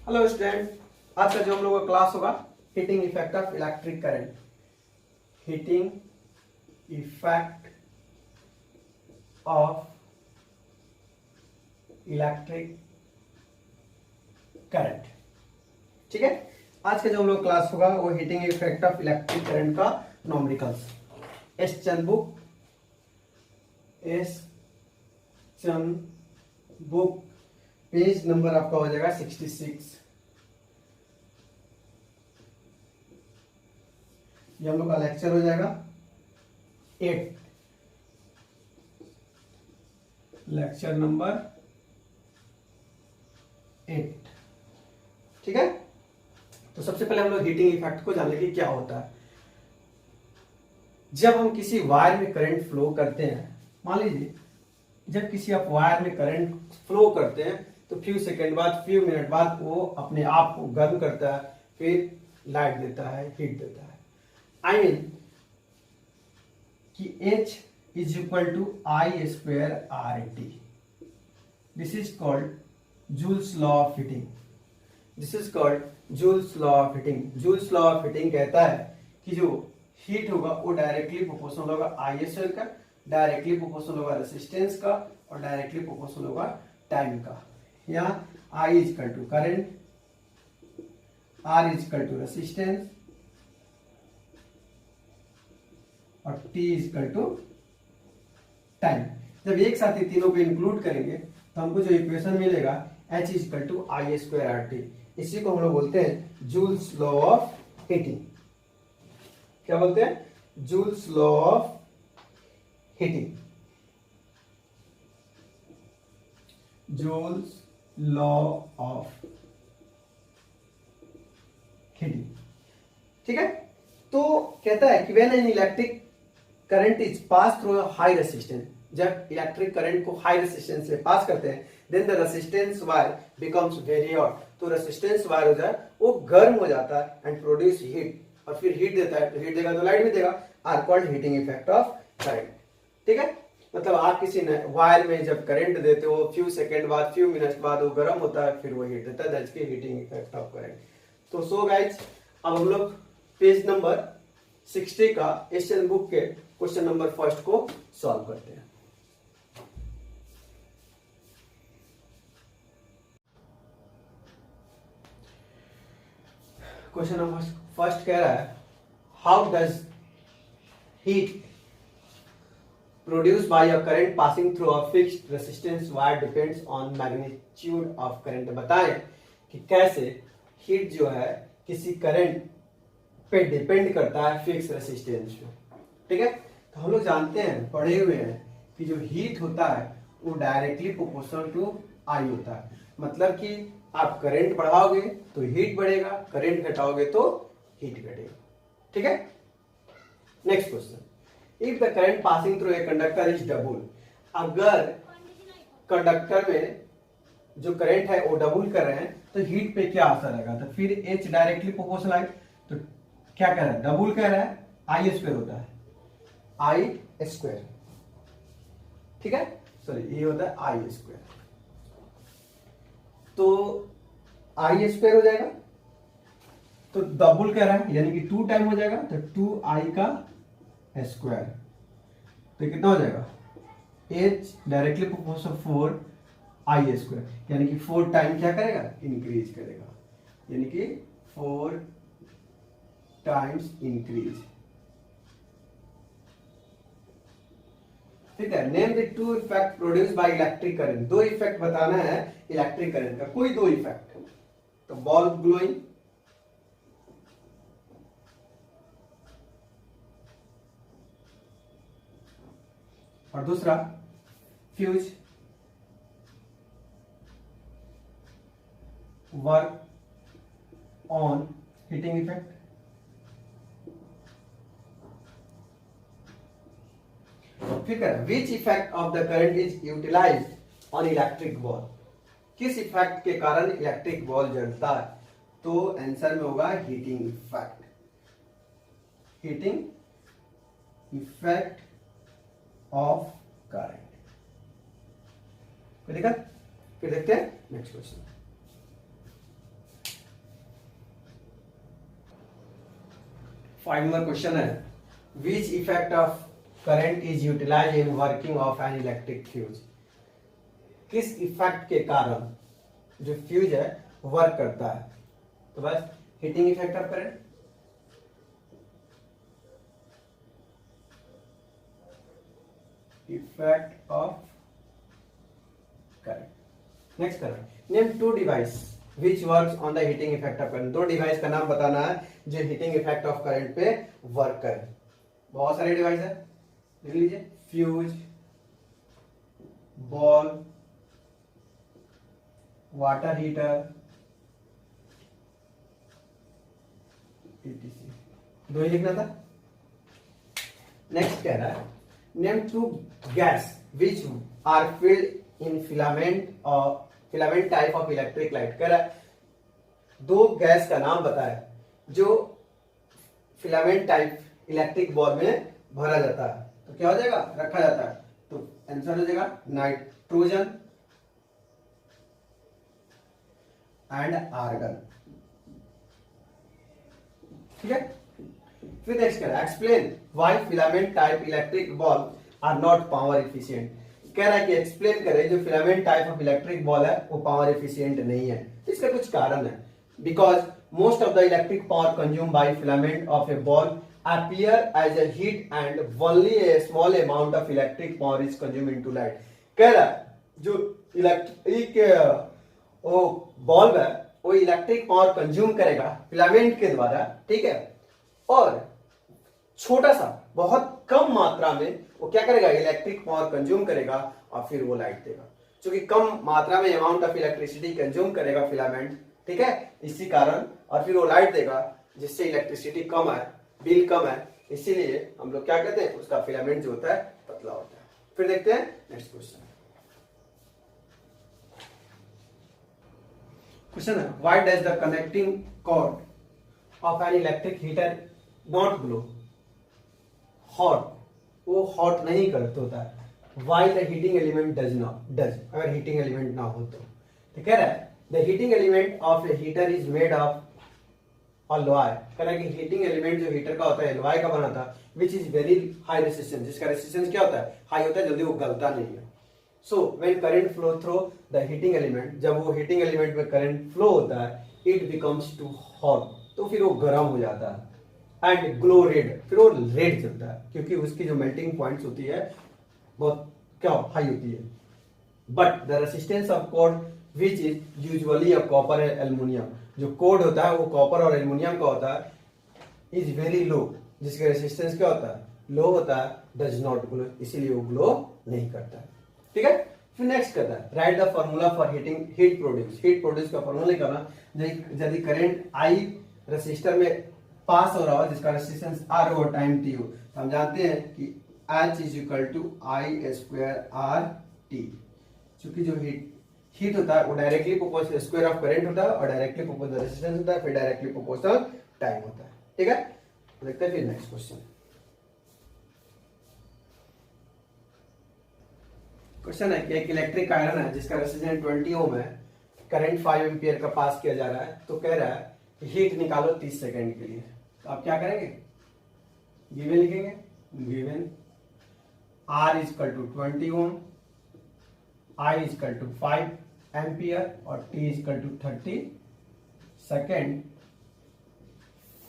Hello student, आज का जो हम लोग का क्लास होगा heating effect of electric current. Heating effect of electric current. ठीक है, आज का जो हम लोग क्लास होगा वो heating effect of electric current का नॉमेरिकल्स। एस चंद बुक पेज नंबर आपका हो जाएगा 66। ये हम लोग का लेक्चर हो जाएगा 8, लेक्चर नंबर 8। ठीक है, तो सबसे पहले हम लोग हीटिंग इफेक्ट को जान लेंगे क्या होता है। जब हम किसी वायर में करंट फ्लो करते हैं, मान लीजिए जब किसी आप वायर में करंट फ्लो करते हैं तो फ्यू सेकंड बाद, फ्यू मिनट बाद वो अपने आप को गर्म करता है, फिर लाइट देता है, हीट देता है। आई मीन कि H is equal to I square R T. This is called Joule's law of heating. This is called Joule's law of heating. Joule's law of heating कहता है कि जो हीट होगा वो डायरेक्टली प्रोपोर्शनल होगा I square का, directly proportional होगा resistance का, और डायरेक्टली प्रोपोर्शनल होगा टाइम का। यहाँ I is equal to current, R is equal to resistance और T is equal to time. जब एक साथ ही तीनों को इंक्लूड करेंगे तो हमको जो इक्वेशन मिलेगा H is equal to I square R T. इसी को हम लोग बोलते हैं जूल्स लॉ ऑफ हीटिंग। क्या बोलते हैं? Joule's law of heating. Joule's law of heating. ठीक है, तो कहता है कि when an electric current is pass through high resistance, जब इलेक्ट्रिक करंट को हाई रेसिस्टेंस से पास करते हैं, then the resistance wire becomes very hot. तो रेसिस्टेंस वायर हो जाए वो गर्म हो जाता है एंड प्रोड्यूस हीट, और फिर हीट देता है, तो हीट देगा तो लाइट भी देगा। Are called heating effect of current. ठीक है, मतलब आप किसी वायर में जब करंट देते हो, फ्यू सेकंड बाद, फ्यू मिनट्स बाद वो गर्म होता है, फिर वो हीट देता है, दैट्स की हीटिंग इफेक्ट ऑफ करंट। तो सो गाइस, अब हम लोग पेज नंबर 60 का एशियन बुक के क्वेश्चन नंबर फर्स्ट को सॉल्व करते हैं। क्वेश्चन नंबर फर्स्ट कह रहा है, how does heat produce by a current passing through a fixed resistance wire depends on magnitude of current. बताएं कि कैसे हीट जो है किसी करंट पे डिपेंड करता है फिक्स रेसिस्टेंस पे। ठीक है, तो हम लोग जानते हैं, पढ़े हुए हैं कि जो हीट होता है वो डायरेक्टली प्रोपोर्शनल टू आई होता है। मतलब कि आप करंट बढ़ाओगे तो हीट बढ़ेगा, करंट घटाओगे तो हीट घटेगा। ठीक है, next question, if the current passing through a conductor is double. अगर कंडक्टर में जो करंट है वो डबल कर रहे हैं तो हीट पे क्या असर आएगा? तो फिर H डायरेक्टली प्रोपोर्शनल आए, तो क्या कह रहा है? डबल कह रहा है, आई स्क्वायर होता है, आई स्क्वायर। ठीक है, सॉरी ये होता है आई स्क्वायर। तो आई स्क्वायर हो जाएगा, तो डबल कह रहा है यानी कि 2 टाइम हो जाएगा, तो 2i का स्क्वायर। तो कितना हो जाएगा? H directly proportional 4i square, यानी कि 4 टाइम क्या करेगा? इंक्रीज करेगा, यानी कि 4 टाइम्स इंक्रीज। ठीक है, name the two effect produce by electric current. दो इफेक्ट बताना है इलेक्ट्रिक करंट का, कोई दो इफेक्ट। तो बल्ब ग्लोइंग और दूसरा fuse work on heating effect. ठीक है, which effect of the current is utilised on electric bulb. किस इफेक्ट के कारण इलेक्ट्रिक बॉल जलता है? तो आंसर में होगा heating effect. Heating effect of current. फिर देखते हैं नेक्स्ट क्वेश्चन। 5 नंबर क्वेश्चन है, which effect of current is utilise in working of an electric fuse. किस इफेक्ट के कारण जो फ्यूज है वर्क करता है? तो बस heating effect of current, effect of current. Next करो, name 2 device which works on the heating effect of current. 2 device का नाम बताना है जो हीटिंग इफेक्ट ऑफ करंट पे वर्क करे। बहुत सारे डिवाइस है, लिख लीजिए, fuse, bulb, water heater, etc। 2 ही लिखना था। नेक्स्ट कह रहा है, name 2 gas which are filled in filament और filament type of electric light. कह रहा है 2 गैस का नाम बताए जो फिलामेंट टाइप इलेक्ट्रिक बॉल में भरा जाता है। तो क्या हो जाएगा, रखा जाता है। तो आंसर हो जाएगा नाइट्रोजन एंड आर्गन। ठीक है, फिर नेक्स्ट करें, explain why filament type electric ball are not power efficient. कह रहा है कि एक्सप्लेन करें जो filament type of electric ball है वो पावर एफिशिएंट नहीं है। इसका कुछ कारण है, because most of the electric power consume by filament of A ball appear as a heat and only a small amount of electric power is consumed into light। कह रहा है जो इलेक्ट्रिक वो बल्ब है वो इलेक्ट्रिक पावर कंज्यूम करेगा filament के द्वारा, ठीक है, और छोटा सा बहुत कम मात्रा में वो क्या करेगा, इलेक्ट्रिक पावर कंज्यूम करेगा और फिर वो लाइट देगा। क्योंकि कम मात्रा में अमाउंट ऑफ इलेक्ट्रिसिटी कंज्यूम करेगा फिलामेंट, ठीक है, इसी कारण, और फिर वो लाइट देगा जिससे इलेक्ट्रिसिटी कम है, बिल कम है, इसीलिए हम लोग क्या कहते हैं, उसका फिलामेंट जो होता है पतला होता है। फिर देखते हैं नेक्स्ट क्वेश्चन। क्वेश्चन है, why does the connecting cord of an electric heater not glow. Hot, वो हॉट नहीं करता होता है। Why the heating element does not does, अगर हीटिंग एलिमेंट ना हो तो कह रहा है the heating element of a heater is made of alloy. कह रहा है कि हीटिंग एलिमेंट जो हीटर का होता है अलॉय का बना था, which is very high resistance, जिसका रेसिस्टेंस क्या होता है, हाई होता है, जल्दी वो गलता नहीं है। So when current flow through the heating element, जब वो हीटिंग एलिमेंट में करंट फ्लो होता है, इट बिकम्स टू हॉट, तो फिर वो गर्म हो जाता है, एंड ग्लो रेड, फिर वो रेड चलता है, क्योंकि उसकी जो मेल्टिंग पॉइंट्स होती है बहुत क्या हाई होती है। But the resistance of code which is usually a copper and aluminium, जो कोड होता है वो कॉपर और एल्युमिनियम का होता है, इज वेरी लो, जिसका रेसिस्टेंस क्या होता है, लो होता है, डज नॉट ग्लो, इसीलिए वो ग्लो नहीं करता है। ठीक है, फिर नेक्स्ट करता है, right the formula for heating heat produce. Heat produce का फॉर्मूला लिखना, यदि करंट आई रेसिस्टर में पास हो रहा हो जिसका resistance R over time T हो, तो हम जानते हैं कि H is equal to I square R T. क्योंकि जो हीट होता है वो directly proportional square of current होता है और डायरेक्टली प्रोपोर्शनल रेजिस्टेंस होता है, फिर डायरेक्टली प्रोपोर्शनल टाइम होता है। ठीक है, देखते हैं फिर नेक्स्ट क्वेश्चन। क्वेश्चन है कि एक इलेक्ट्रिक आयरन है जिसका रेजिस्टेंस 20 ओम है, करंट 5 एम्पियर का पास किया जा रहा है, तो कह रहा है कि हीट निकालो 30 सेकंड के लिए। तो आप क्या करेंगे, गिवन लिखेंगे, given R is equal to 20 ohm, I is equal to 5 ampere और T is equal to 30 second,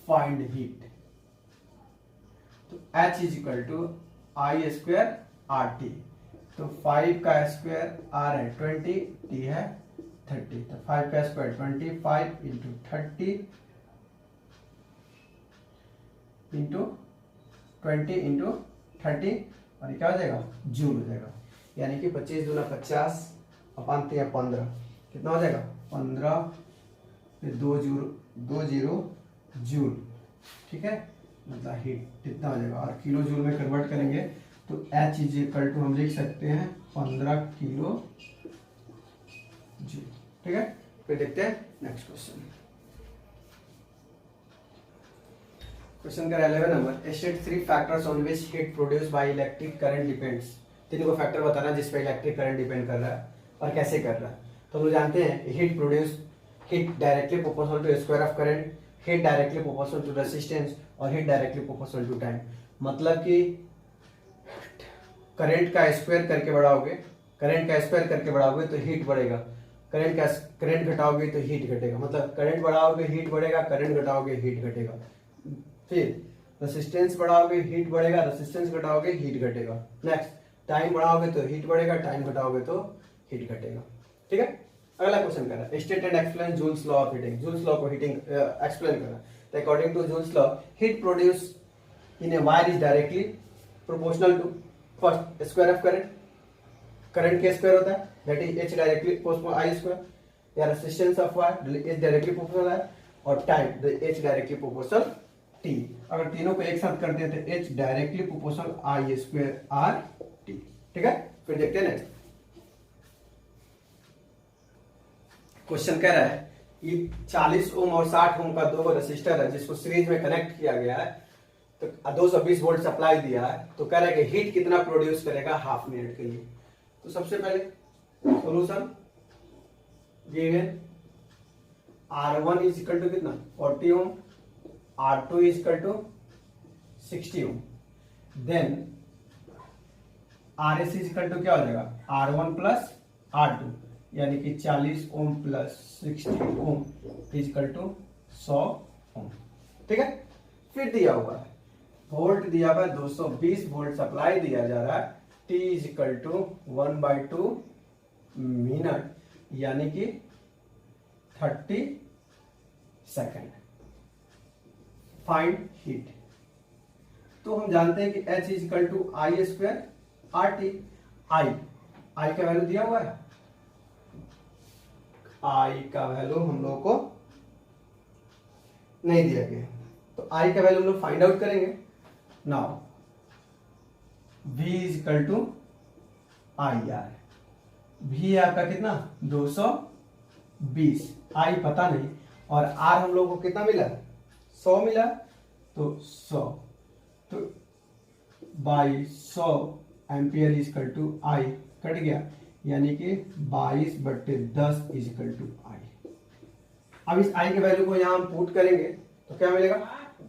find heat. तो H is equal to I square R T, तो 5 का स्क्वायर R है 20, T है 30, तो 5 का स्क्वायर 25 इंटू 30 इंटू 20 इंटू 30, और क्या हो जाएगा, जूल हो जाएगा। यानी कि 25 दूना 50 अपन 15, कितना हो जाएगा 15, फिर 2 जीरो जूल। ठीक है, मतलब हीट कितना हो जाएगा, और किलो जूल में कन्वर्ट करेंगे तो H इज इक्वल टू हम लिख सकते हैं 15 किलो जूल। ठीक है, फिर देखते हैं नेक्स्ट क्वेश्चन। क्वेश्चन का 11 number, state 3 factors on which heat produce by electric current depends. 3 को फैक्टर बताना जिस पे इलेक्ट्रिक करंट डिपेंड कर रहा है और कैसे कर रहा है। तो हम जानते हैं heat produce, heat directly proportional to square of current, heat directly proportional to resistance और heat directly proportional to time. मतलब कि करंट का स्क्वायर करके बढ़ाओगे तो हीट बढ़ेगा, करंट घटाओगे तो हीट घटेगा। मतलब करंट बढ़ाओगे हीट बढ़ेगा, करंट घटाओगे हीट घटेगा। फिर रेसिस्टेंस बढ़ाओगे हीट बढ़ेगा, रेसिस्टेंस घटाओगे हीट घटेगा। नेक्स्ट, टाइम बढ़ाओगे तो हीट बढ़ेगा, टाइम घटाओगे तो हीट घटेगा। ठीक है, अगला क्वेश्चन कर रहा है state and explain Joule's law of heating. Joule's law को हीटिंग एक्सप्लेन कर रहा है। तो according to Joule's law, heat produce in a wire is directly proportional to first square of current, current के स्क्वायर होता है that is H directly proportional I square, या resistance of wire H directly proportional है, और time the H directly proportional T. अगर तीनों को एक साथ कर दें तो H directly proportional I square R T. ठीक है, फिर देखते हैं नेक्स्ट क्वेश्चन। कह रहा है कि 40 ओम और 60 ओम का दो रेसिस्टर है जिसको सीरीज में कनेक्ट किया गया है, तो 220 वोल्ट सप्लाई दिया है। तो कह रहा है कि हीट कितना प्रोड्यूस करेगा हाफ मिनट के लिए। तो सबसे पहले solution given R1 is equal to कितना 40 ohm, R2 is equal to 60 ohm, then RS is equal to क्या हो जाएगा R1 प्लस R2, यानी कि 40 ohm plus 60 ohm is equal to 100 ohm. ठीक है, फिर दिया हुआ है वोल्ट दिया हुआ है 220 वोल्ट सप्लाई दिया जा रहा है, T is equal to 1/2 minute, यानी कि 30 सेकेंड। Find heat. तो हम जानते हैं कि H is equal to I square R T. I का वैल्यू दिया हुआ है, आई का वैल्यू हम लोगों को नहीं दिया गया, तो आई का वैल्यू हम लोग फाइंड आउट करेंगे। Now V is equal to I R, V आपका कितना 220, आई पता नहीं, और R हम लोग को कितना मिला 100 मिला, तो 100 तो by 100 ampere is equal to I कट गया, यानी कि 22/10 इज इक्वल टू आई। अब इस आई के वैल्यू को यहां हम पुट करेंगे तो क्या मिलेगा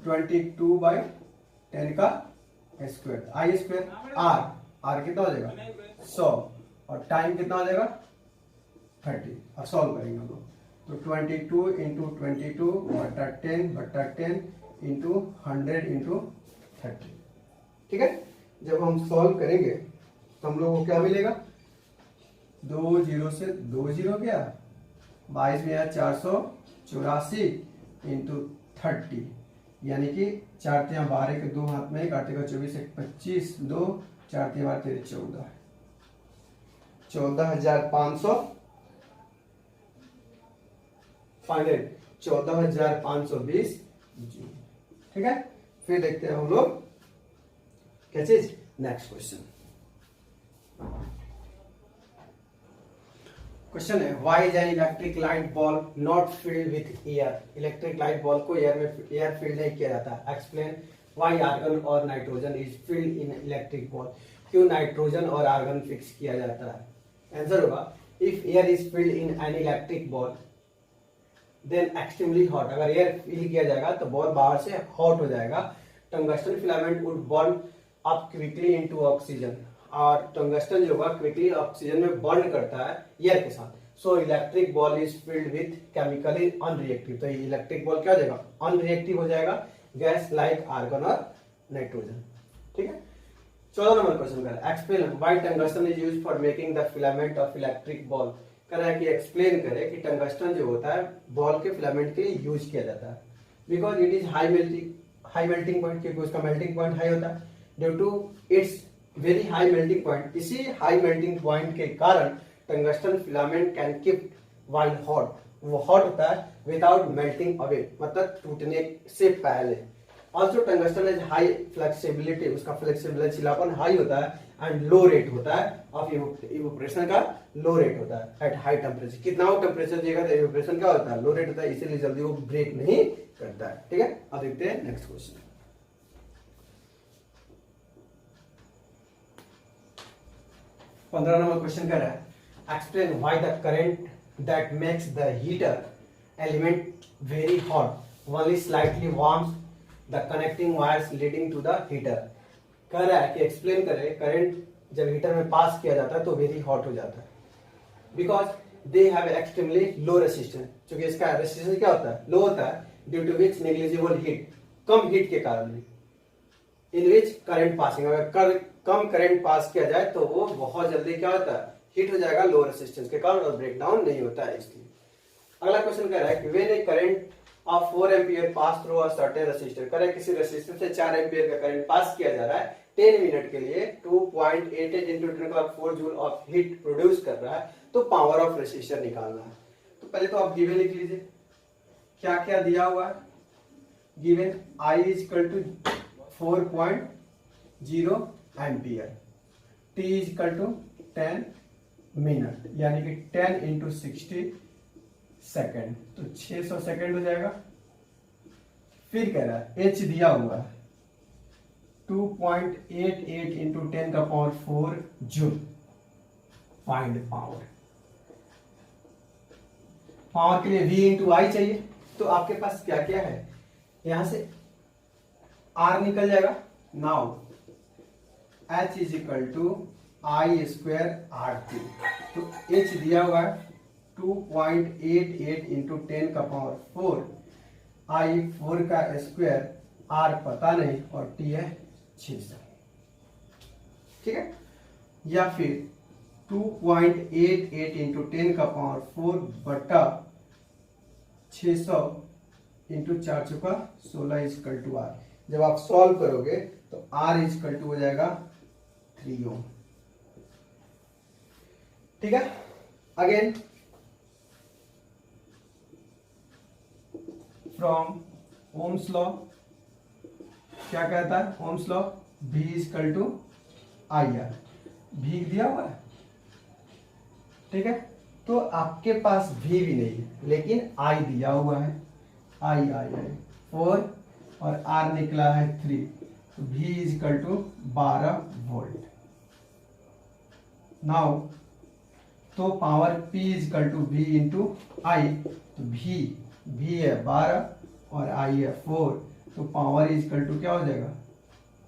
22/10 का स्क्वायर, आई स्क्वायर आर कितना हो जाएगा 100, और टाइम कितना हो जाएगा 30, और सॉल्व करेंगे हम लोग तो 22 इंटू 22 बटा 10 इंटू 100 इंटू 30। ठीक है, जब हम सॉल्व करेंगे तो हम लोग को क्या मिलेगा 2 0 से 2 0 गया, 22 में आया 484 इंटू 30, यानी कि 4 3 12 के 2 हाथ में काटे का 24 1 25 2 4 3 12 13 14 14,500 फाइनल 14,520। ठीक है, फिर देखते हैं हम लोग क्या चीज नेक्स्ट क्वेश्चन है why is an electric light bulb not filled with air. Electric light bulb को एयर फिल्ड नहीं किया जाता। एक्सप्लेन व्हाई आर्गन और nitrogen is filled in electric bulb. क्यों नाइट्रोजन और आर्गन फिक्स किया जाता है। आंसर होगा if air is filled in an electric bulb then extremely hot. अगर एयर फिल किया जाएगा तो बॉल बाहर से हॉट हो जाएगा। Tungsten filament would burn up quickly into oxygen, और टंगस्टन जो होगा क्विकली ऑक्सीजन में बर्न करता है एयर के साथ। So electric ball is filled with chemically unreactive. तो इलेक्ट्रिक बॉल क्या हो जाएगा अनरिएक्टिव हो जाएगा गैस लाइक आर्गन और नाइट्रोजन। ठीक है, 14 नंबर क्वेश्चन का explain why tungsten is used for making the filament of electric ball. कह रहा है कि एक्सप्लेन करे कि टंगस्टन जो होता है बॉल के फिलामेंट के लिए यूज किया जाता है। Because it is high melting point, क्योंकि उसका मेल्टिंग पॉइंट हाई होता है। Due to its very high melting point, इसी हाई मेल्टिंग पॉइंट के कारण tungsten filament can keep while hot. वो हॉट होता है विदाउट मेल्टिंग अवे, मतलब टूटने से पहले। Also tungsten is high flexibility, उसका फ्लेक्सिबिलिटीपन हाई होता है एंड लो रेट होता है ऑफ इवोपरेशन का लो रेट होता है एट हाई टेम्परेचर। कितना हो टेम्परेचर देगा तो इवोपरेशन क्या होता है लो रेट होता है, इसीलिए जल्दी वो ब्रेक नहीं करता है। ठीक है, अब देखते हैं नेक्स्ट क्वेश्चन। पंद्रह नंबर क्वेश्चन कह रहा है explain why the current that makes the heater element very hot only slightly warms the connecting wires leading to the heater। कह रहा है कि एक्सप्लेन करे करंट जब हीटर में पास किया जाता है तो वेरी हॉट हो जाता है, because they have extremely low resistance. क्योंकि इसका रेसिस्टेंस क्या होता है, लो होता है, due to which negligible heat, कम हीट के कारण, इन विच करंट पासिंग, अगर कम करंट पास किया जाए तो वो बहुत जल्दी क्या होता है, हीट हो जाएगा लो रेसिस्टेंस के कारण और ब्रेक डाउन नहीं होता है इसलिए। अगला क्वेश्चन कह रहा है कि when a current of 4 ampere pass through a certain resistor, कह रहा है किसी रेसिस्टर से 4 एम्पियर का करंट पास किया जा रहा है 10 मिनट के लिए, 2.88 into 10⁴ joule of heat produce कर रहा है, तो पावर ऑफ रेसिस्टर निकालना है। तो पहले तो आप गिवन लिख लीजिए, क्या क्या दिया हुआ है। Given I is equal to 4.0 ampere, T is equal to 10 minute, यानी कि 10 into 60 सेकेंड, तो 600 सेकेंड हो जाएगा। फिर कह रहा है H दिया हुआ है 2.88 into 10⁴ joule, find power. Power के लिए V इंटू आई चाहिए, तो आपके पास क्या क्या है, यहां से R निकल जाएगा। Now H is equal to I² RT, तो H दिया हुआ है 2.88 into 10⁴, I4 का स्क्वायर, R पता नहीं और T है 600, ठीक है। या फिर 2.88 into 10⁴ बटा 600 इंटू 4 चुका 16 इज इक्वल टू R। जब आप सॉल्व करोगे तो R इज इक्वल टू हो जाएगा 3 ओम, ठीक है। अगेन फ्रॉम ओम्स लॉ क्या कहता है, ohm's law V is equal to IR, V दिया हुआ है, ठीक है। तो आपके पास V भी नहीं है लेकिन I दिया हुआ है, I 4 और R निकला है 3, तो V is equal to 12 volt. Now तो power P is equal to V into I, तो V है 12 और I है 4, तो पावर इज इक्वल टू क्या हो जाएगा,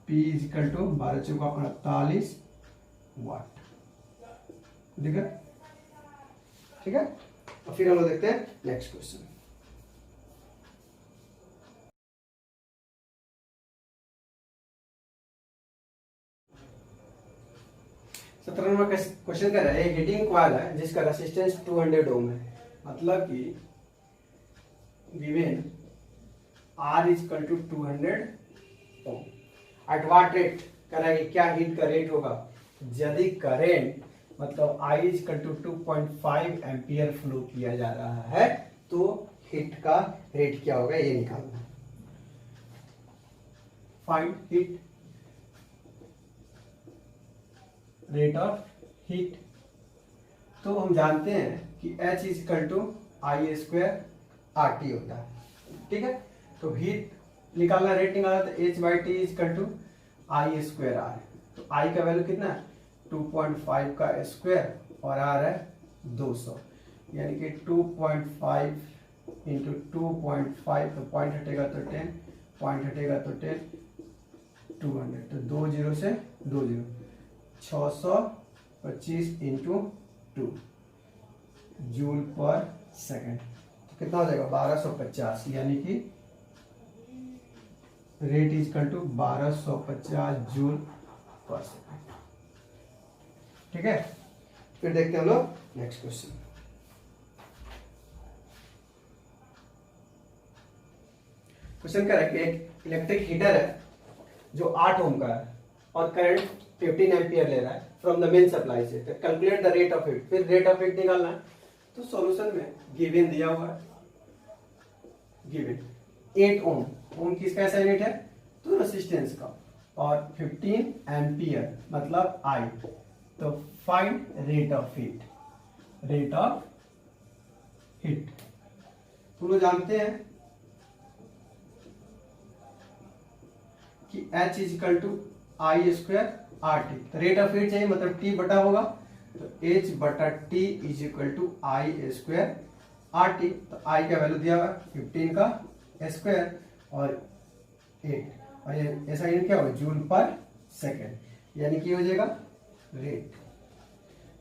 P इज इक्वल टू 12 चौका 48 वाट, ठीक है, ठीक है। और फिर हम लोग देखते हैं नेक्स्ट क्वेश्चन। सत्रह नंबर क्वेश्चन कर रहा है, एक हीटिंग कॉइल है जिसका रेसिस्टेंस 200 ओम है, मतलब कि given R is equal to 200 ohm, at what rate, कह रहा है कि क्या हीट का रेट होगा यदि करेंट मतलब I is equal to 2.5 ampere flow किया जा रहा है, तो हीट का रेट क्या होगा ये निकालना है। Find heat, rate of heat, तो हम जानते हैं कि H is equal to I² RT होता है, ठीक है। तो हीट निकालना, रेट निकालना, तो H/T is equal to I² R, तो I का वैल्यू कितना है 2.5 का स्क्वायर और R है 200, यानी कि 2.5 इंटू 2.5, तो पॉइंट हटेगा तो 10, पॉइंट हटेगा तो 10, 200, तो 2 0 से 2 0, 625 इंटू 2 जूल पर सेकेंड, तो कितना हो जाएगा 1250, यानी कि rate is equal to 1250 joule per second, ठीक है। फिर देखते हैं हम लोग नेक्स्ट क्वेश्चन। क्वेश्चन क्या है कि एक इलेक्ट्रिक हीटर है जो 8 ओम का है और करंट 15 एम्पियर ले रहा है फ्रॉम द मेन सप्लाई से, तो calculate the rate of heat, फिर रेट ऑफ हीट निकालना है। तो सॉल्यूशन में गिवन दिया हुआ है, गिवन 8 ओम, ओम किसका ऐसा यूनिट है, तो रेसिस्टेंस का, और 15 एम्पियर मतलब I, तो find rate of heat, rate of heat. तुम लोग जानते हैं कि H is equal to I² RT, तो रेट ऑफ हीट चाहिए मतलब T बटा होगा, तो H बटा T is equal to I² RT, तो I का वैल्यू दिया हुआ 15 का स्क्वायर और 8 और ये ऐसा यूनिट क्या होगा जूल पर सेकेंड, यानी कि हो जाएगा रेट।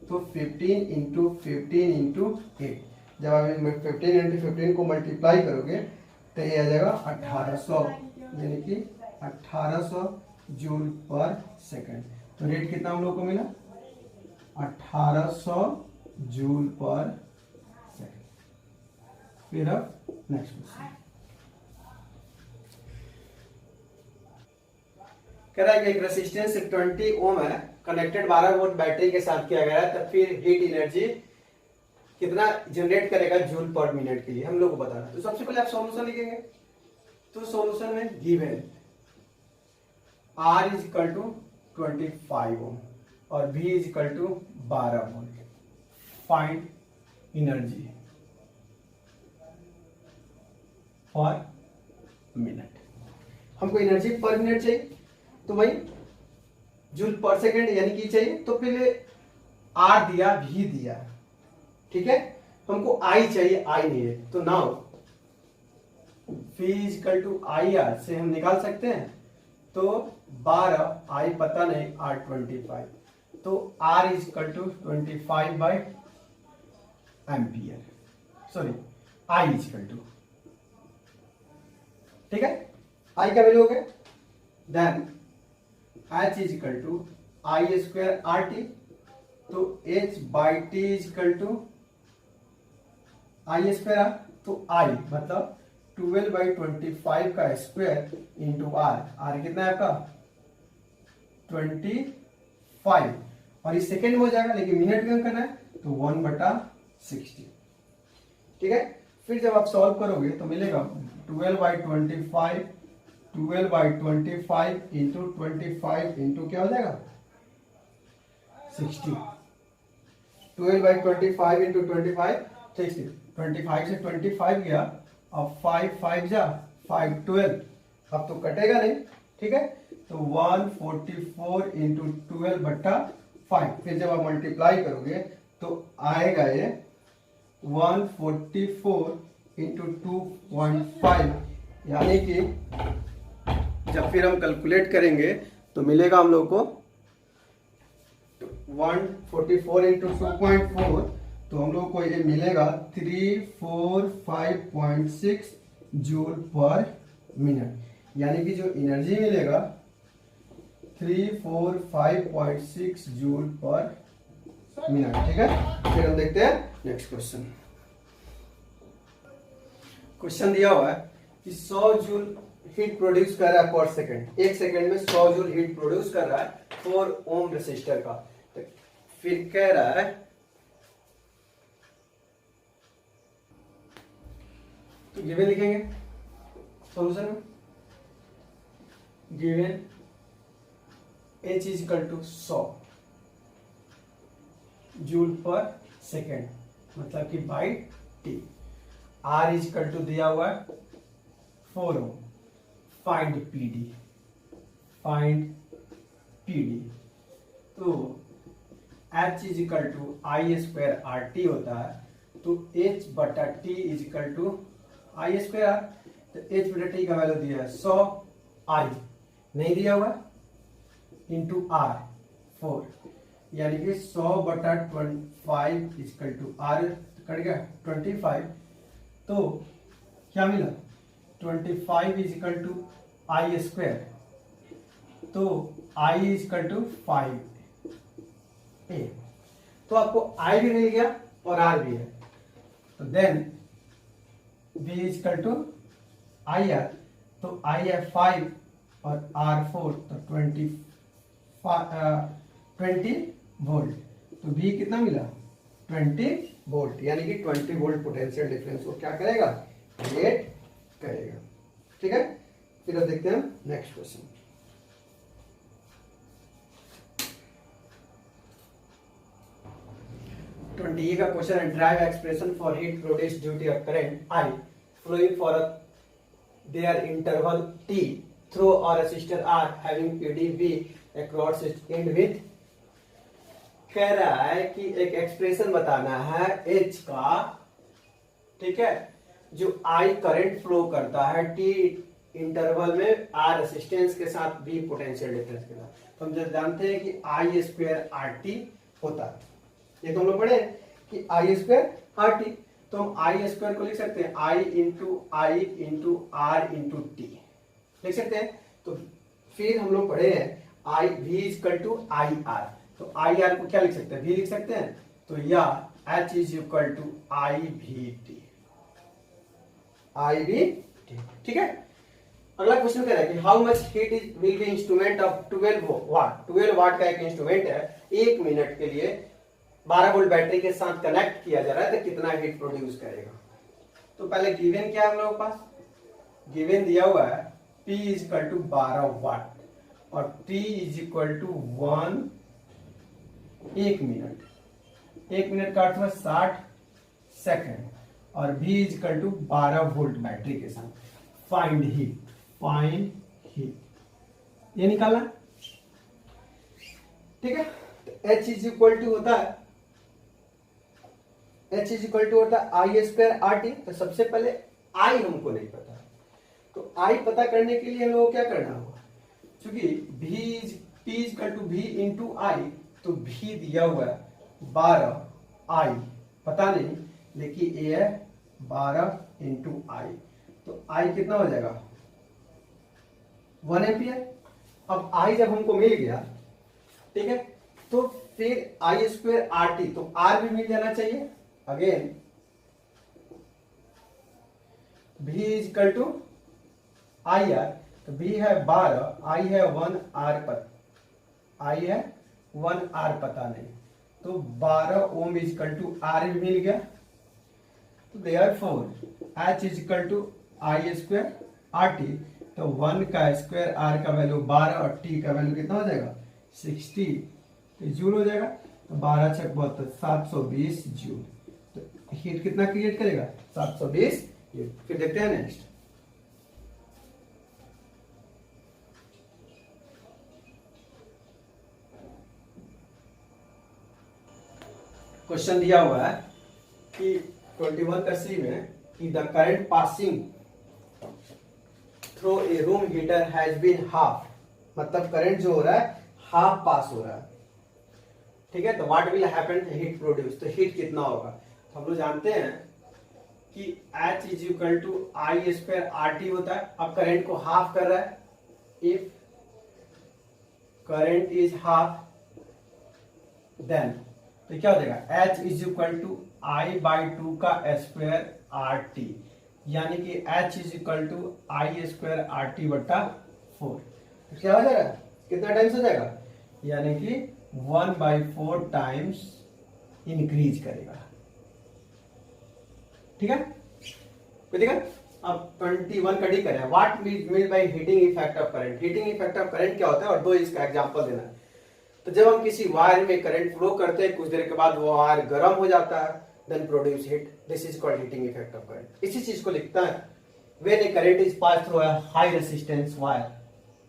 तो 15 इंटू 15 इंटू 8, जब आप 15 इंटू 15 को मल्टीप्लाई करोगे तो ये आ जाएगा 1800, यानी कि 1800 जूल पर सेकेंड। तो रेट कितना हम लोग को मिला 1800 जूल पर सेकेंड। फिर अब नेक्स्ट क्वेश्चन कह रहा है कि एक रेसिस्टेंस 20 ओम है, कनेक्टेड 12 वोल्ट बैटरी के साथ किया गया है, तो फिर हीट एनर्जी कितना जनरेट करेगा जूल पर मिनट के लिए हम लोग को बताना। तो सबसे पहले आप सॉल्यूशन लिखेंगे। तो सॉल्यूशन में given R is equal to 25 ohm और V is equal to 12 volt. Find energy per minute. हमको एनर्जी पर मिनट चाहिए, तो भाई जूल पर सेकेंड यानी कि चाहिए, तो पहले R दिया V दिया, ठीक है। हमको I चाहिए, I नहीं है, तो now V is equal to IR से हम निकाल सकते हैं। तो 12 I पता नहीं, R 25, तो R is equal to 25 by ampere, sorry I is equal to, ठीक है। I का वैल्यू हो गया, then H is equal to I square RT, तो H by T is equal to I square R, तो I मतलब 12 by 25 का square into R। R कितना है आपका 25, और इस सेकेंड में हो जाएगा, लेकिन मिनट में करना है तो 1/60, ठीक है। फिर जब आप सॉल्व करोगे तो मिलेगा 12 बाई 25, 12 बाई 25 इंटू 25 इंटू क्या हो जाएगा 60। 12 बाई 25 इंटू 25 60, 25 से 25 गया, अब 5 5 जा 5 12, अब तो कटेगा नहीं, ठीक है। तो 144 इंटू 12/5, फिर जब आप मल्टीप्लाई करोगे तो आएगा ये 144 इंटू 2.5, यानी कि जब फिर हम कैलकुलेट करेंगे तो मिलेगा हम लोग को 144 इंटू 2.4, तो हम लोग को ये मिलेगा 345.6 जूल पर मिनट, यानी कि जो एनर्जी मिलेगा 345.6 जूल पर मिनट, ठीक है। फिर हम देखते हैं नेक्स्ट क्वेश्चन। क्वेश्चन दिया हुआ है कि 100 जूल हीट प्रोड्यूस कर रहा है पर सेकंड, एक सेकंड में 100 जूल हीट प्रोड्यूस कर रहा है 4 ओम रेसिस्टर का। तो फिर कह रहा है, तो गिवन लिखेंगे सॉल्यूशन में, given H is equal to 100 joule per second, मतलब कि by T। R is equal to दिया हुआ है 4 ohm. Find PD, find PD। तो H is equal to I square RT होता है, तो H बटा T is equal to I square R। तो H बटा T का वैल्यू दिया है 100, I नहीं दिया हुआ, इंटू R 4, यानी कि 100 बटा 25 इज इक्वल टू R कट गया 25, तो क्या मिला 25 is equal to I square, तो I is equal to 5A। तो आपको I भी मिल गया और R भी है, तो then V is equal to IR, तो I है 5 और R 4, तो 20 वोल्ट, तो V कितना मिला 20 वोल्ट, यानी कि 20 वोल्ट पोटेंशियल डिफरेंस को क्या करेगा क्रिएट करेगा, ठीक है। फिर अब देखते हैं नेक्स्ट क्वेश्चन। ट्वेंटी का क्वेश्चन है, drive expression for heat produced due to a current I flowing for their interval T through a resistor R having PdV across its end with। कह रहा है कि एक एक्सप्रेशन बताना है H का, ठीक है, जो आई करंट फ्लो करता है टी इंटरवल में आर रेसिस्टेंस के साथ बी पोटेंशियल डिफरेंस के साथ। तो हम जब जानते हैं कि आई स्क्वायर आर टी होता है, ये तो हम लोग पढ़े हैं कि आई स्क्वायर आर टी, तो हम आई स्क्वायर को लिख सकते हैं I into R into T लिख सकते हैं। तो फिर हम लोग पढ़े हैं I V equal to I R, तो आई आर को क्या लिख सकते हैं, वी लिख सकते हैं, तो या H is equal to I V T, I V T. ठीक है, अगला क्वेश्चन कह रहा है कि how much heat is will be instrument of 12 watt. 12 watt का एक इंस्ट्रूमेंट है, 1 मिनट के लिए 12 वोल्ट बैटरी के साथ कनेक्ट किया जा रहा है, तो कितना हीट प्रोड्यूस करेगा। तो पहले गिवन क्या है हम लोगों के पास, गिवन दिया हुआ है P is equal to 12 watt और T is equal to 1 minute, 1 minute का अर्थ है 60 सेकेंड, और V is equal to 12 volt battery के साथ। फाइंड हीट, फाइंड हीट ये निकालना, ठीक है। तो H इज इक्वल टू होता है, H इज इक्वल टू होता है आई स्क्वायर आर टी। तो सबसे पहले I हमको नहीं पता, तो I पता करने के लिए हम लोगों को क्या करना होगा, क्योंकि P is equal to V into I, तो V दिया हुआ है 12, I पता नहीं, लेकिन ये है 12 इंटू आई, तो I कितना हो जाएगा 1 एम्पियर। अब I जब हमको मिल गया, ठीक है, तो फिर आई स्क्वायर आर टी, तो R भी मिल जाना चाहिए। Again V is equal to I R, तो V है 12, I है 1 आर पर, I है 1 आर पता नहीं, तो 12 ohm is equal to R भी मिल गया। तो therefore H is equal to I square R T, तो 1 का स्क्वायर R का वैल्यू 12 और T का वैल्यू कितना हो जाएगा 60, तो जूल हो जाएगा। तो 12 छक 72, 720 जूल। तो हीट कितना क्रिएट करेगा 720 जूल। फिर देखते हैं नेक्स्ट क्वेश्चन दिया हुआ है कि 21 का सी में कि the current passing through a room heater has been half, मतलब करंट जो हो रहा है हाफ पास हो रहा है, ठीक है। तो what will happen heat produce, तो हीट कितना होगा। तो हम लोग जानते हैं कि H is equal to I square R T होता है। अब करंट को हाफ कर रहा है, if current is half then तो क्या हो जाएगा H is equal to I by 2 का स्क्वायर आर टी, यानी कि H is equal to I square R T बट्टा 4। तो क्या हो जाएगा, कितना टाइम्स हो जाएगा, यानी कि 1/4 टाइम्स इंक्रीज करेगा, ठीक है। कोई दिक्कत। अब 21 का डी करें, what mean by heating effect of current. Heating effect of current क्या होता है और दो इसका एग्जांपल देना है। तो जब हम किसी वायर में करंट फ्लो करते हैं, कुछ देर के बाद वो वायर गर्म हो जाता है, then produce heat, this is called heating effect of current. इसी चीज को लिखता है when a current is pass through a high resistance wire.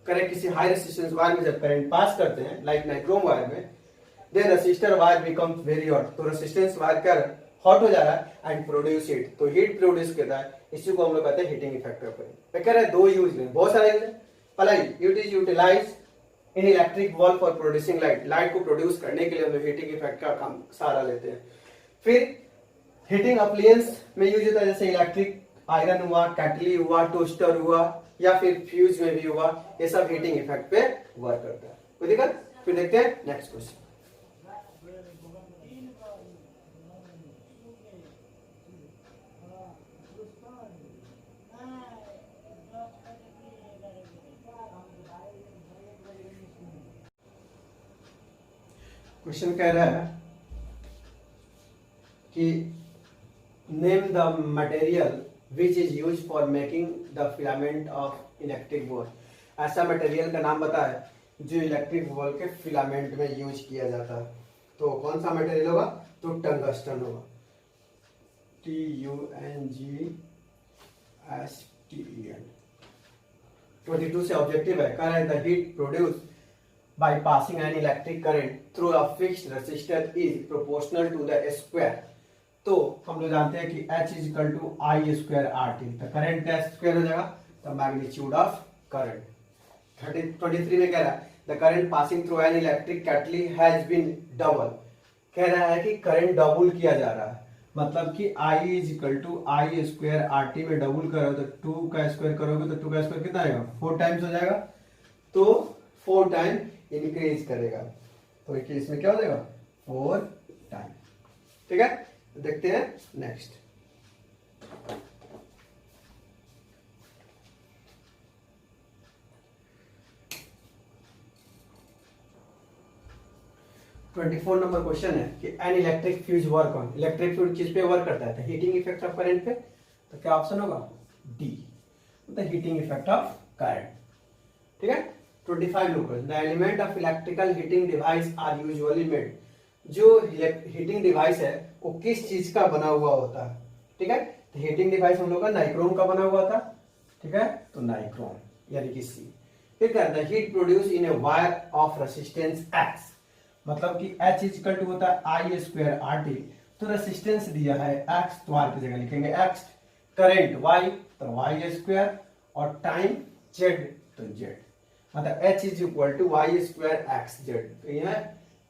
Current किसी हाई रेजिस्टेंस वायर में जब करंट पास करते हैं, लाइक नाइक्रोम वायर में, then resistor wire becomes very hot. तो रेजिस्टेंस वायर क्या हॉट हो जा रहा है एंड प्रोड्यूस हीट, तो हीट प्रोड्यूस करता है, इसी को हम लोग कहते हैं हीटिंग इफेक्ट ऑफ करंट। कह रहे हैं दो यूज में, बहुत सारे यूज है। पहला it is utilise in electric wall for producing light, light को प्रोड्यूस करने के लिए हम लोग हीटिंग इफेक्ट का काम सहारा लेते हैं। फिर हीटिंग अप्लायंस में यूज होता है, जैसे इलेक्ट्रिक आयरन हुआ, कैटली हुआ, टोस्टर हुआ, या फिर फ्यूज में भी हुआ, ये सब हीटिंग इफेक्ट पे वर्क करता है। कोई दिक्कत। फिर देखते हैं नेक्स्ट क्वेश्चन। क्वेश्चन कह रहा है कि name the material which is use for making the filament of electric board. ऐसा मटेरियल का नाम बताए जो इलेक्ट्रिक बॉल के फिलामेंट में यूज किया जाता है। तो कौन सा मटेरियल होगा, तो टंगस्टन होगा, TUNGSTEN। 22 से ऑब्जेक्टिव है, कह रहा है the heat produce by passing an electric current through a fixed resistor is proportional to the square। तो हम लोग जानते हैं कि H is equal to I square R T, तो करंट का स्क्वायर हो जाएगा, तो मैग्नीट्यूड ऑफ करंट। 23 में कह रहा है the current passing through an electric kettle has been double, कह रहा है कि करंट डबल किया जा रहा है, मतलब कि I is equal to I square R T में डबल करो तो 2 का स्क्वायर करोगे तो 2 का स्क्वायर कितना आएगा, 4 टाइम्स हो जाएगा, तो 4 टाइम इंक्रीज करेगा, तो इसमें क्या हो जाएगा 4 टाइम। ठीक है, देखते हैं नेक्स्ट। ट्वेंटी 24 नंबर क्वेश्चन है कि N electric fuse work on, electric fuse किस पे वर्क करता है, तो हीटिंग इफेक्ट ऑफ करंट पे, तो क्या ऑप्शन होगा डी, मतलब हीटिंग इफेक्ट ऑफ करंट। ठीक है, 25 number the element of electrical heating device are usually made, जो हीटिंग डिवाइस है वो किस चीज का बना हुआ होता है। ठीक है, तो हीटिंग डिवाइस हम लोग का नाइक्रोम का बना हुआ था। ठीक है, तो नाइक्रोम यानी कि सी। फिर क्या the heat produce in a wire of resistance X, मतलब कि H इज इक्वल टू होता है आई स्क्वायर आर टी, तो रेसिस्टेंस दिया है x, तो r की जगह लिखेंगे x, करंट y तो y स्क्वायर, और टाइम z तो z, मतलब H is equal to Y square X Z, तो यह है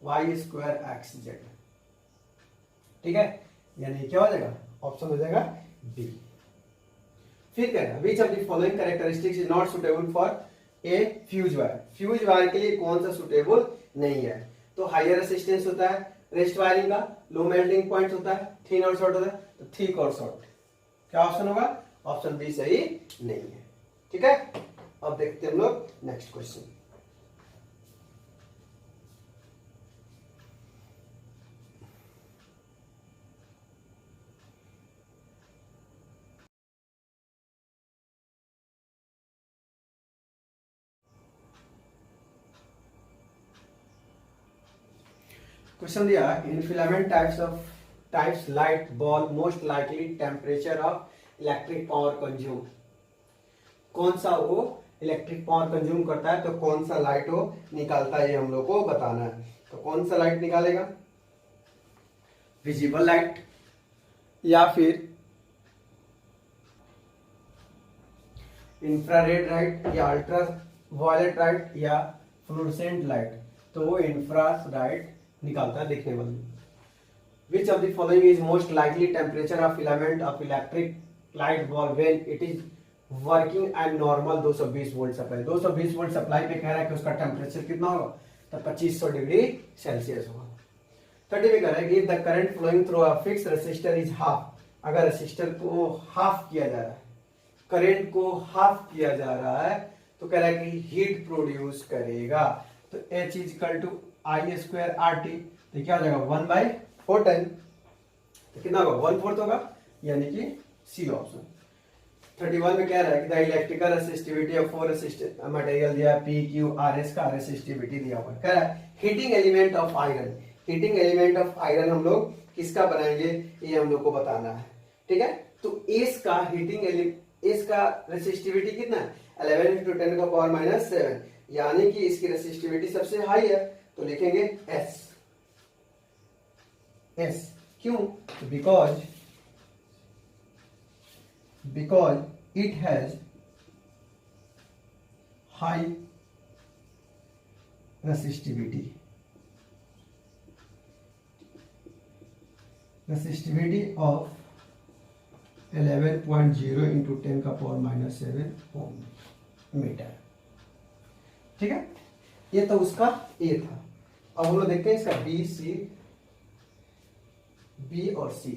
वाई स्क्वायर एक्स जेड। ठीक है, यानी क्या हो जाएगा, ऑप्शन हो जाएगा बी। फिर क्या है which of the following characteristics is not suitable for a fuse wire, fuse wire के लिए कौन सा सुटेबल नहीं है, तो हायर रेसिस्टेंस होता है रेस्ट वायरिंग का, लो मेल्टिंग पॉइंट होता है, थिन और शॉर्ट होता है, तो थिक और शॉर्ट, क्या ऑप्शन होगा, ऑप्शन बी सही नहीं है। ठीक है, अब देखते हैं हम लोग नेक्स्ट क्वेश्चन। क्वेश्चन दिया in filament types light bulb most likely temperature of electric power consume, कौन सा वो इलेक्ट्रिक पावर कंज्यूम करता है, तो कौन सा लाइट वो निकालता है, ये हम लोग को बताना है। तो कौन सा लाइट निकालेगा, विजिबल लाइट या फिर इंफ्रारेड लाइट या अल्ट्रा वायलेट लाइट या फ्लोरोसेंट लाइट, तो वो इंफ्रारेड निकालता है देखने वाली। Which of the following is most likely temperature of filament of electric light ball when it is working and normal 220 volt supply, 220 volt supply पे कह रहा है कि उसका टेम्परेचर कितना होगा, तो 2500 डिग्री सेल्सियस होगा। 30 में कह रहा है कि the current flowing through a fix resistor is half, अगर रेसिस्टर को हाफ किया जा रहा है, करंट को हाफ किया जा रहा है, तो कह रहा है कि हीट प्रोड्यूस करेगा, तो H is equal to I square R T, तो क्या हो जाएगा 1/4 टाइम, तो कितना होगा 1/4 होगा, यानी कि सी ऑप्शन। 31 में कह रहा है कि the electrical resistivity of 4 resistive material दिया पी क्यू आर एस का रेसिस्टिविटी दिया हुआ है, कह रहा है heating element of iron, heating element of iron हम लोग किसका बनाएंगे, ये हम लोग को बताना है। ठीक है, तो एस का एस का रेसिस्टिविटी कितना है 11 × 10⁻⁻⁷, यानी कि इसकी रेसिस्टिविटी सबसे हाई है, तो लिखेंगे एस। एस क्यों, because it has high resistivity of 11.0 into 10⁻⁷ ohm meter. ठीक है, ये तो उसका ए था। अब हम लोग देखते हैं इसका बी और सी।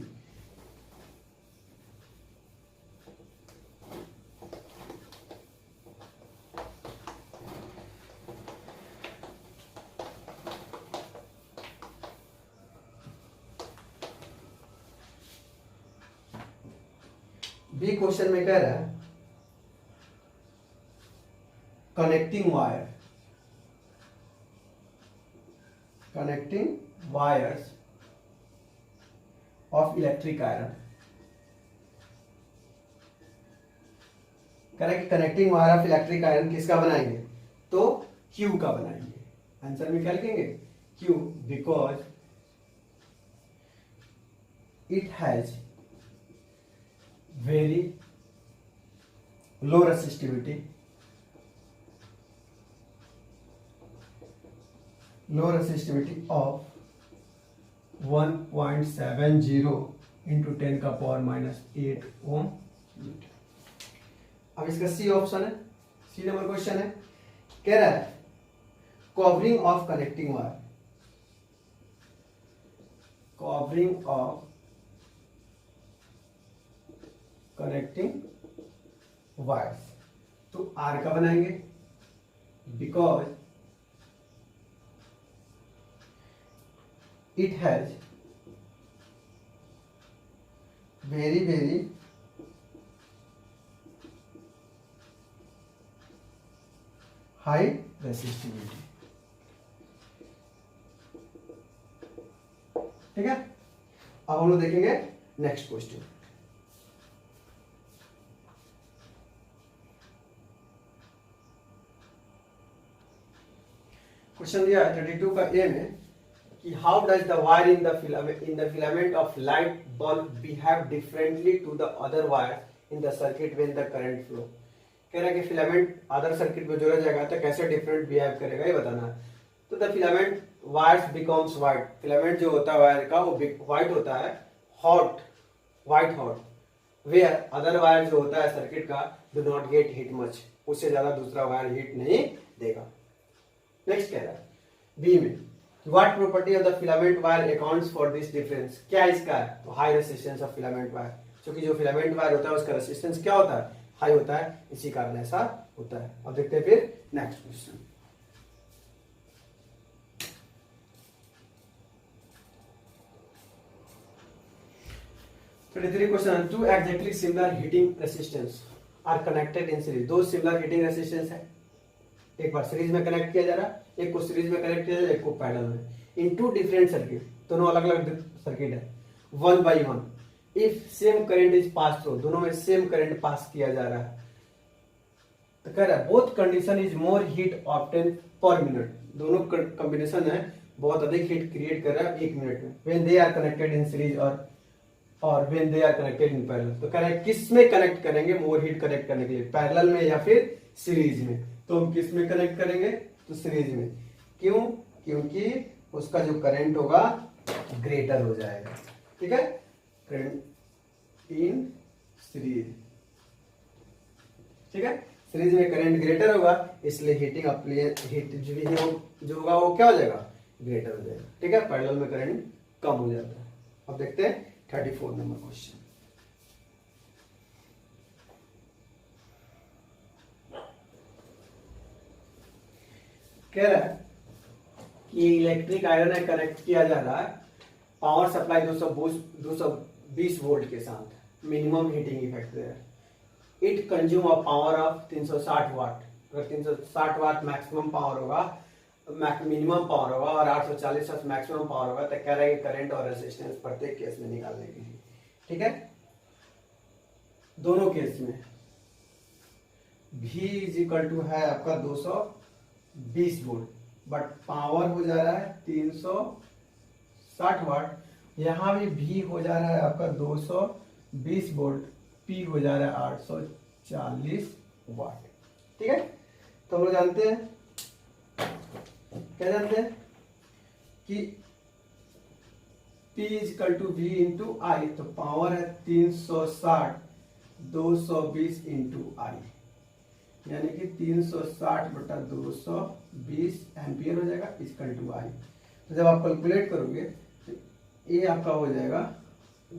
बी क्वेश्चन में कह रहा है connecting wires of electric iron, कह रहा है कि connecting wire of electric iron किसका बनाएंगे, तो क्यू का बनाएंगे। आंसर में क्या लिखेंगे Q, because it has very low resistivity, of 1.70 into 10 का पावर -8 ओम। अब इसका सी ऑप्शन है, सी नंबर क्वेश्चन है, कह रहा है covering of connecting wire, covering of connecting wires, तो आर का बनाएंगे because it has very high resistivity। ठीक है, अब हम लोग देखेंगे नेक्स्ट क्वेश्चन। क्वेश्चन दिया है 32 का ए में कि how does the wire in the filament of light bulb behave differently to the other wire in the circuit when the current flow। कह रहा है कि फिलामेंट अदर सर्किट में जोड़ा जाएगा तो कैसे डिफरेंट बिहेव करेगा ये बताना है। तो the filament wires becomes white, filament जो होता है वायर का वो व्हाइट होता है, hot, white hot, where other wire जो होता है सर्किट का do not get heat much, उससे ज्यादा दूसरा वायर हीट नहीं देगा। नेक्स्ट कह रहा है बी में What property of the filament wire accounts for this difference? क्या इसका है? तो high resistance of filament wire, क्योंकि जो फिलामेंट वायर होता है उसका रेसिस्टेंस क्या होता है? हाई होता है, इसी कारण ऐसा होता है। अब देखते हैं फिर next question. Question, two exactly similar heating resistance are connected in series, दो सिमिलर हीटिंग रेसिस्टेंस है, एक बार सीरीज में कनेक्ट किया जा रहा है, एक को सीरीज में कनेक्ट किया जा रहा है, एक को पैरेलल में, इन टू डिफरेंट सर्किट, दोनों अलग अलग सर्किट है, 1 by 1 if same current is pass through, दोनों में सेम करंट पास किया जा रहा है, तो कह रहा है both condition is more heat obtain पर मिनट, दोनों कॉम्बिनेशन है बहुत अधिक हीट क्रिएट कर रहा है 1 मिनट में, when they are connected in series और when they are connected in parallel. तो कह रहा है किस में कनेक्ट करेंगे मोर हीट कनेक्ट करने के लिए, पैरेलल में या फिर सीरीज में? तो हम किस में कनेक्ट करेंगे? तो सीरीज में। क्यों? क्योंकि उसका जो करंट होगा ग्रेटर हो जाएगा। ठीक है, करंट इन सीरीज, ठीक है, सीरीज में करंट ग्रेटर होगा, इसलिए हीटिंग हीट जो होगा वो क्या हो जाएगा? ग्रेटर हो जाएगा। ठीक है, पैरेलल में करंट कम हो जाता है। अब देखते हैं 34 नंबर क्वेश्चन। कह रहा है कि इलेक्ट्रिक आयरन है कनेक्ट किया जा रहा है पावर सप्लाई 220 वोल्ट के साथ, मिनिमम हीटिंग इफेक्ट है, it consume a power of 360 वाट, अगर 360 वाट मैक्सिमम पावर होगा, मिनिमम पावर होगा और 840 वाट मैक्सिमम पावर होगा, तो कह रहा है कि करंट और रेजिस्टेंस प्रत्येक केस में निकालने के लिए। ठीक है, दोनों केस में V इज इक्वल टू है आपका 220 वोल्ट, बट पावर हो जा रहा है 360 वाट, यहां भी V हो जा रहा है आपका 220 वोल्ट, P हो जा रहा है 840 वाट। ठीक है, तो हम लोग जानते हैं, क्या जानते हैं कि P is equal to V into I, तो पावर है 360 220 इंटू आई, यानी कि 360 बटा 220 एम्पियर हो जाएगा इक्वल टू आई। तो जब आप कैलकुलेट करोगे तो ये आपका हो जाएगा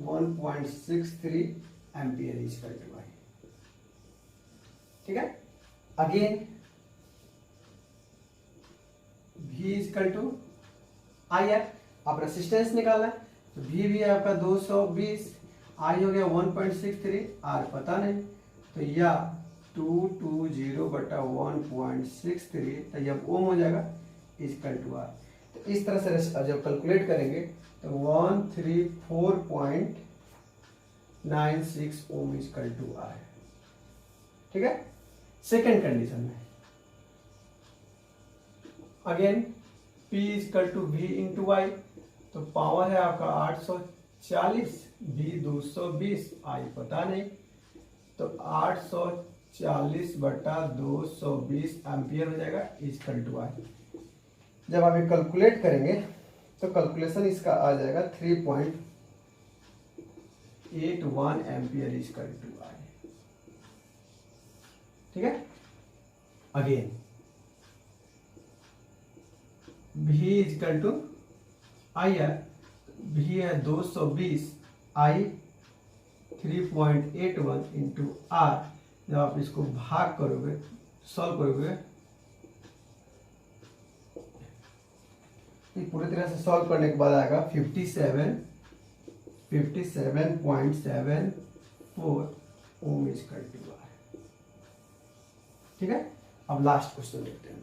1.63 एम्पियर इक्वल टू आई। ठीक है, अगेन V इक्वल टू आई है, आप रेसिस्टेंस निकालना है, तो V भी है आपका 220, आई हो गया 1.63, आर पता नहीं, तो या 220 बटा 1.63, तो जब ओम हो जाएगा इक्वल टू आर। तो इस तरह से जब कैलकुलेट करेंगे तो 134.96 ओम इक्वल टू आर। ठीक है, सेकेंड कंडीशन में again P equal to V into Y, तो पावर है आपका 840 भी 220, आई पता नहीं, तो 840/220 एम्पियर हो जाएगा इक्वल टू आई। जब आप ये कैलकुलेट करेंगे तो कैलकुलेशन इसका आ जाएगा 3.81 एम्पियर इक्वल टू आई। ठीक है, अगेन V इक्वल टू आई है, V है 220, आई 3.81 इंटू आर। जब आप इसको भाग करोगे, सॉल्व करोगे, ये पूरी तरह से सॉल्व करने के बाद आएगा 57.74 ओम इक्वल टू आर। ठीक है, अब लास्ट क्वेश्चन देखते हैं।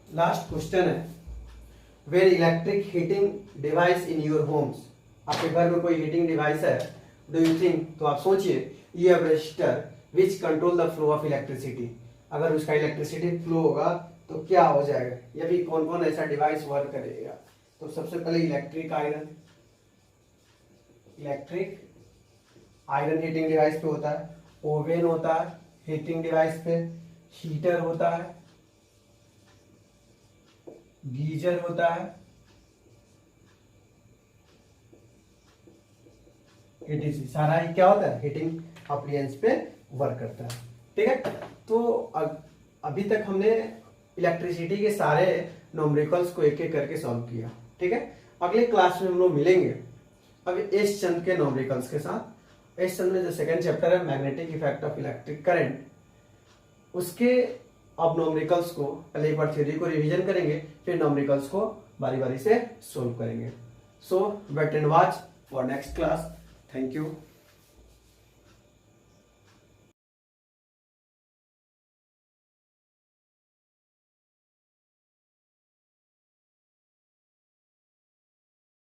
लास्ट क्वेश्चन है, where electric heating device in your homes. आपके घर में कोई हीटिंग डिवाइस है, डू यू थिंक, तो आप सोचिए, you have register which control the flow of electricity. अगर उसका इलेक्ट्रिसिटी फ्लो होगा तो क्या हो जाएगा, ये भी कौन कौन ऐसा डिवाइस वर्क करेगा। तो सबसे पहले इलेक्ट्रिक आयरन हीटिंग डिवाइस पे होता है, ओवन होता है हीटिंग डिवाइस पे, हीटर होता है, गीजर होता है, एटीसी, सारा ही क्या होता है, हीटिंग अप्लायंस पे वर्क करता है। ठीक है, तो अभी तक हमने इलेक्ट्रिसिटी के सारे न्यूमेरिकल्स को एक एक करके सॉल्व किया। ठीक है, अगले क्लास में हम लोग मिलेंगे अब एस चंद के न्यूमेरिकल्स के साथ। एस चंद में जो सेकंड चैप्टर है magnetic effect of electric current, उसके अब न्यूमेरिकल्स को पहले एक बार थ्योरी को रिवीजन करेंगे, फिर न्यूमेरिकल्स को बारी बारी से सोल्व करेंगे। So wait and watch for next class. Thank you.